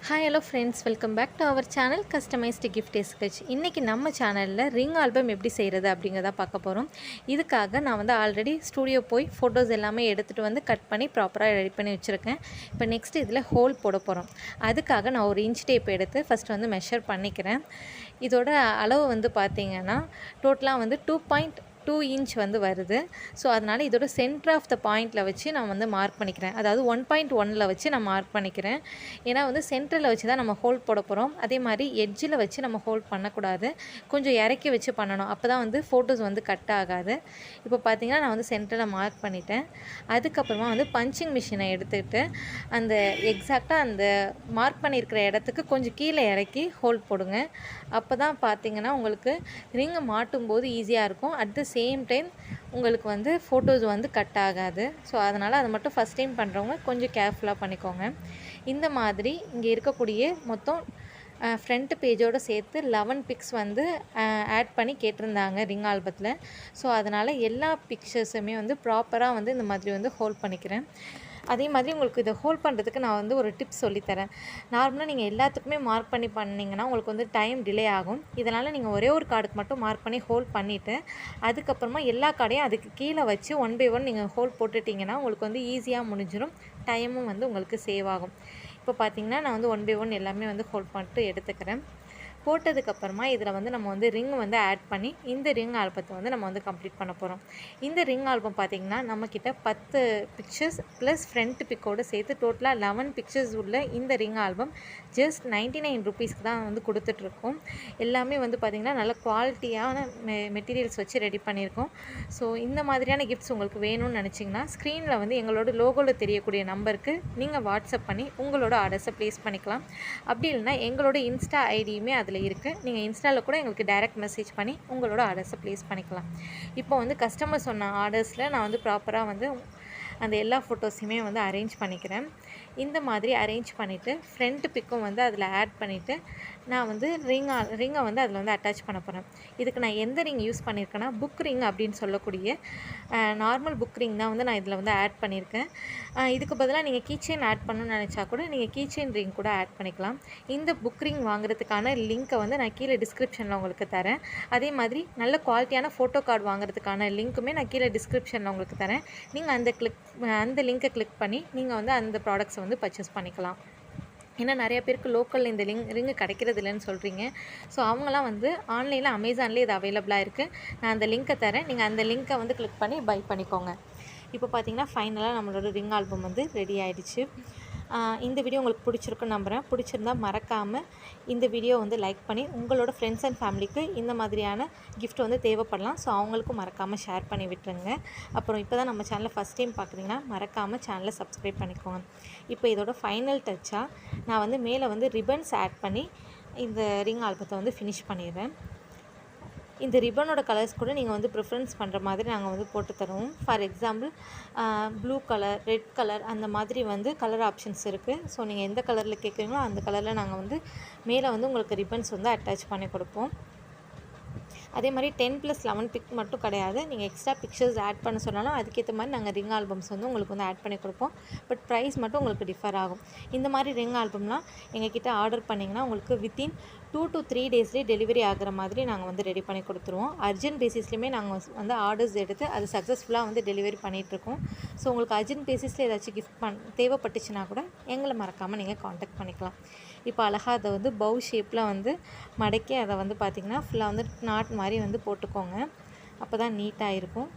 Hi hello friends, welcome back to our channel customized gift sketch. இன்றைக்கி நம்ம சேனலில் ring album எப்படி செய்கிறது அப்படிங்கிறத பார்க்க போகிறோம். இதுக்காக நான் வந்து ஆல்ரெடி ஸ்டூடியோ போய் ஃபோட்டோஸ் எல்லாமே எடுத்துகிட்டு வந்து கட் பண்ணி ப்ராப்பராக ரெடி பண்ணி வச்சுருக்கேன். இப்போ நெக்ஸ்ட் இதில் ஹோல் போட போகிறோம். அதுக்காக நான் ஒரு இன்ச் டேப் எடுத்து ஃபஸ்ட்டு வந்து மெஷர் பண்ணிக்கிறேன். இதோட அளவு வந்து பார்த்திங்கன்னா டோட்டலாக வந்து 2.2 இன்ச் வந்து வருது. ஸோ அதனால் இதோட சென்டர் ஆஃப் த பாயிண்டில் வச்சு நான் வந்து மார்க் பண்ணிக்கிறேன். அதாவது 1.1 வச்சு நான் மார்க் பண்ணிக்கிறேன். ஏன்னா வந்து சென்டரில் வச்சு தான் நம்ம ஹோல் போட போகிறோம். அதே மாதிரி எட்ஜில் வச்சு நம்ம ஹோல்ட் பண்ணக்கூடாது, கொஞ்சம் இறக்கி வச்சு பண்ணணும். அப்போ தான் வந்து ஃபோட்டோஸ் வந்து கட் ஆகாது. இப்போ பார்த்திங்கன்னா நான் வந்து சென்டரில் மார்க் பண்ணிட்டேன். அதுக்கப்புறமா வந்து பஞ்சிங் மிஷினை எடுத்துக்கிட்டு அந்த எக்ஸாக்டாக அந்த மார்க் பண்ணியிருக்கிற இடத்துக்கு கொஞ்சம் கீழே இறக்கி ஹோல்ட் போடுங்க. அப்போ தான் பார்த்திங்கன்னா உங்களுக்கு ரிங்கை மாட்டும் போது ஈஸியாக இருக்கும். அட் த சேம் டைம் உங்களுக்கு வந்து ஃபோட்டோஸ் வந்து கட் ஆகாது. ஸோ அதனால் அதை மட்டும் ஃபஸ்ட் டைம் பண்ணுறவங்க கொஞ்சம் கேர்ஃபுல்லாக பண்ணிக்கோங்க. இந்த மாதிரி இங்கே இருக்கக்கூடிய மொத்தம் ஃப்ரண்ட் பேஜோடு சேர்த்து 11 பிக்ஸ் வந்து ஆட் பண்ணி கேட்டிருந்தாங்க ரிங் ஆல்பத்தில். ஸோ அதனால் எல்லா பிக்சர்ஸுமே வந்து ப்ராப்பராக வந்து இந்த மாதிரி வந்து ஹோல்ட் பண்ணிக்கிறேன். அதே மாதிரி உங்களுக்கு இதை ஹோல்ட் பண்ணுறதுக்கு நான் வந்து ஒரு டிப்ஸ் சொல்லித்தரேன். நார்மலாக நீங்கள் எல்லாத்துக்குமே மார்க் பண்ணி பண்ணிங்கன்னா உங்களுக்கு வந்து டைம் டிலே ஆகும். இதனால் நீங்கள் ஒரே ஒரு கார்டுக்கு மட்டும் மார்க் பண்ணி ஹோல்ட் பண்ணிவிட்டு அதுக்கப்புறமா எல்லா கார்டையும் அதுக்கு கீழே வச்சு 1 பை 1 நீங்கள் ஹோல்ட் போட்டுட்டிங்கன்னா உங்களுக்கு வந்து ஈஸியாக முடிஞ்சிடும். டைமும் வந்து உங்களுக்கு சேவ் ஆகும். இப்போ பார்த்திங்கன்னா நான் வந்து 1 பை 1 எல்லாமே வந்து ஹோல்ட் பண்ணிட்டு எடுத்துக்கிறேன். போட்டதுக்கப்புறமா இதில் வந்து நம்ம வந்து ரிங் வந்து ஆட் பண்ணி இந்த ரிங் ஆல்பத்தை வந்து நம்ம வந்து கம்ப்ளீட் பண்ண போகிறோம். இந்த ரிங் ஆல்பம் பார்த்திங்கன்னா நம்மக்கிட்ட 10 பிக்சர்ஸ் ப்ளஸ் ஃப்ரண்ட் பிக்கோடு சேர்த்து டோட்டலாக 11 பிக்சர்ஸ் உள்ள இந்த ரிங் ஆல்பம் ஜஸ்ட் 99 ருபீஸ்க்கு தான் வந்து கொடுத்துட்ருக்கோம். எல்லாமே வந்து பார்த்திங்கன்னா நல்ல குவாலிட்டியான மெட்டீரியல்ஸ் வச்சு ரெடி பண்ணியிருக்கோம். ஸோ இந்த மாதிரியான கிஃப்ட்ஸ் உங்களுக்கு வேணும்னு நினச்சிங்கன்னா ஸ்க்ரீனில் வந்து எங்களோட லோகோவில் தெரியக்கூடிய நம்பருக்கு நீங்கள் வாட்ஸ்அப் பண்ணி உங்களோட ஆர்டர்ஸை ப்ளேஸ் பண்ணிக்கலாம். அப்படி இல்லைனா எங்களோட இன்ஸ்டா ஐடியுமே அதில் இருக்குது. நீங்கள் இன்ஸ்டாவில் கூட எங்களுக்கு டைரக்ட் மெசேஜ் பண்ணி உங்களோட ஆர்டர்ஸை ப்ளேஸ் பண்ணிக்கலாம். இப்போ வந்து கஸ்டமர் சொன்ன ஆர்டர்ஸில் நான் வந்து ப்ராப்பராக வந்து அந்த எல்லா ஃபோட்டோஸையுமே வந்து அரேஞ்ச் பண்ணிக்கிறேன். இந்த மாதிரி அரேஞ்ச் பண்ணிவிட்டு ஃப்ரண்ட் பிக்கும் வந்து அதில் ஆட் பண்ணிவிட்டு நான் வந்து ரிங்கை வந்து அதில் வந்து அட்டாச் பண்ண போகிறேன். இதுக்கு நான் எந்த ரிங் யூஸ் பண்ணியிருக்கேன்னா புக் ரிங் அப்படின்னு சொல்லக்கூடிய நார்மல் புக் ரிங் தான் வந்து நான் இதில் வந்து ஆட் பண்ணியிருக்கேன். இதுக்கு பதிலாக நீங்கள் கீச்செயின் ஆட் பண்ணணும்னு நினச்சா கூட நீங்கள் கீச்செயின் ரிங் கூட ஆட் பண்ணிக்கலாம். இந்த புக் ரிங் வாங்குறதுக்கான லிங்க்கை வந்து நான் கீழே டிஸ்கிரிப்ஷனில் உங்களுக்கு தரேன். அதே மாதிரி நல்ல குவாலிட்டியான ஃபோட்டோ கார்டு வாங்குறதுக்கான லிங்க்குமே நான் கீழே டிஸ்கிரிப்ஷனில் உங்களுக்கு தரேன். நீங்கள் அந்த லிங்க்கை கிளிக் பண்ணி நீங்கள் வந்து அந்த ப்ராடக்ட்ஸை வந்து பர்ச்சேஸ் பண்ணிக்கலாம். ஏன்னா நிறைய பேருக்கு லோக்கலில் இந்த ரிங்கு கிடைக்கிறது இல்லைன்னு சொல்கிறீங்க. ஸோ அவங்களாம் வந்து ஆன்லைனில் அமேசான்லேயே இது அவைலபிளாக இருக்குது. நான் அந்த லிங்க்கை தரேன். நீங்கள் அந்த லிங்க்கை வந்து கிளிக் பண்ணி பை பண்ணிக்கோங்க. இப்போ பார்த்திங்கன்னா ஃபைனலாக நம்மளோட ரிங் ஆல்பம் வந்து ரெடி ஆகிடுச்சு. இந்த வீடியோ உங்களுக்கு பிடிச்சிருக்குன்னு நம்புகிறேன். பிடிச்சிருந்தால் மறக்காமல் இந்த வீடியோ வந்து லைக் பண்ணி உங்களோட ஃப்ரெண்ட்ஸ் அண்ட் ஃபேமிலிக்கு இந்த மாதிரியான கிஃப்ட் வந்து தேவைப்படலாம். ஸோ அவங்களுக்கும் மறக்காமல் ஷேர் பண்ணி விட்டுருங்க. அப்புறம் இப்போ தான் நம்ம சேனலை ஃபஸ்ட் டைம் பார்க்குறீங்கன்னா மறக்காமல் சேனலை சப்ஸ்கிரைப் பண்ணிக்கோங்க. இப்போ இதோட ஃபைனல் டச்சாக நான் வந்து மேலே வந்து ரிப்பன்ஸ் ஆட் பண்ணி இந்த ரிங் ஆல்பத்தை வந்து ஃபினிஷ் பண்ணிடுறேன். இந்த ரிப்பனோட கலர்ஸ் கூட நீங்கள் வந்து ப்ரிஃபரன்ஸ் பண்ணுற மாதிரி நாங்கள் வந்து போட்டு தருவோம். For example blue colour, red colour அந்த மாதிரி வந்து கலர் ஆப்ஷன்ஸ் இருக்குது. ஸோ நீங்கள் எந்த கலரில் கேட்குறீங்களோ அந்த கலரில் நாங்கள் வந்து மேலே வந்து உங்களுக்கு ரிப்பன்ஸ் வந்து அட்டாச் பண்ணி கொடுப்போம். அதே மாதிரி 10+11 பிக் மட்டும் கிடையாது. நீங்கள் எக்ஸ்ட்ரா பிக்சர்ஸ் ஆட் பண்ண சொன்னாலும் அதுக்கேற்ற மாதிரி நாங்கள் ரிங் ஆல்பம்ஸ் வந்து உங்களுக்கு வந்து ஆட் பண்ணி கொடுப்போம். பட் ப்ரைஸ் மட்டும் உங்களுக்கு டிஃபர் ஆகும். இந்த மாதிரி ரிங் ஆல்பம்லாம் எங்ககிட்ட ஆர்டர் பண்ணிங்கன்னா உங்களுக்கு வித்தின் 2 to 3 டேஸ்லேயே டெலிவரி ஆகிற மாதிரி நாங்கள் வந்து ரெடி பண்ணி கொடுத்துருவோம். அர்ஜென்ட் பேசிஸ்லேயுமே நாங்கள் வந்து ஆர்டர்ஸ் எடுத்து அது சக்ஸஸ்ஃபுல்லாக வந்து டெலிவரி பண்ணிகிட்ருக்கோம். ஸோ உங்களுக்கு அர்ஜென்ட் பேசிஸில் ஏதாச்சும் கிஃப்ட் தேவைப்பட்டுச்சுன்னா கூட எங்களை மறக்காமல் நீங்கள் காண்டாக்ட் பண்ணிக்கலாம். இப்போ அழகாக அதை வந்து பவு ஷேப்பில் வந்து மடக்கி அதை வந்து பார்த்திங்கன்னா ஃபுல்லாக வந்து நாட் மாதிரி வந்து போட்டுக்கோங்க. அப்போ தான் நீட்டாக இருக்கும்.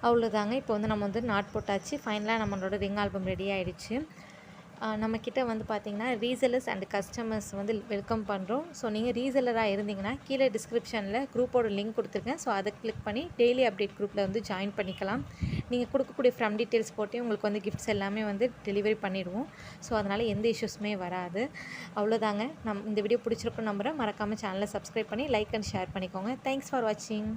அவ்வளோதாங்க. இப்போ வந்து நம்ம வந்து நாட் போட்டாச்சு. ஃபைனலாக நம்மளோட ரிங் ஆல்பம் ரெடி ஆகிடுச்சு. நம்மக்கிட்ட வந்து பார்த்திங்கன்னா ரீசெல்லர்ஸ் அண்ட் கஸ்டமர்ஸ் வந்து வெல்கம் பண்ணுறோம். ஸோ நீங்கள் ரீசெல்லராக இருந்தீங்கன்னா கீழே டிஸ்கிரிப்ஷனில் குரூப்போட லிங்க் கொடுத்துருக்கேன். ஸோ அதை கிளிக் பண்ணி டெய்லி அப்டேட் குரூப்பில் வந்து ஜாயின் பண்ணிக்கலாம். நீங்கள் கொடுக்கக்கூடிய ஃப்ரம் டீட்டெயில்ஸ் போட்டு உங்களுக்கு வந்து கிஃப்ட்ஸ் எல்லாமே வந்து டெலிவரி பண்ணிடுவோம். ஸோ அதனால் எந்த இஷ்யூஸுமே வராது. அவ்வளோதாங்க. இந்த வீடியோ பிடிச்சிருக்குன்னு நம்புகிறேன். மறக்காமல் சேனலை சப்ஸ்கிரைப் பண்ணி லைக் அண்ட் ஷேர் பண்ணிக்கோங்க. தேங்க்ஸ் ஃபார் வாட்சிங்.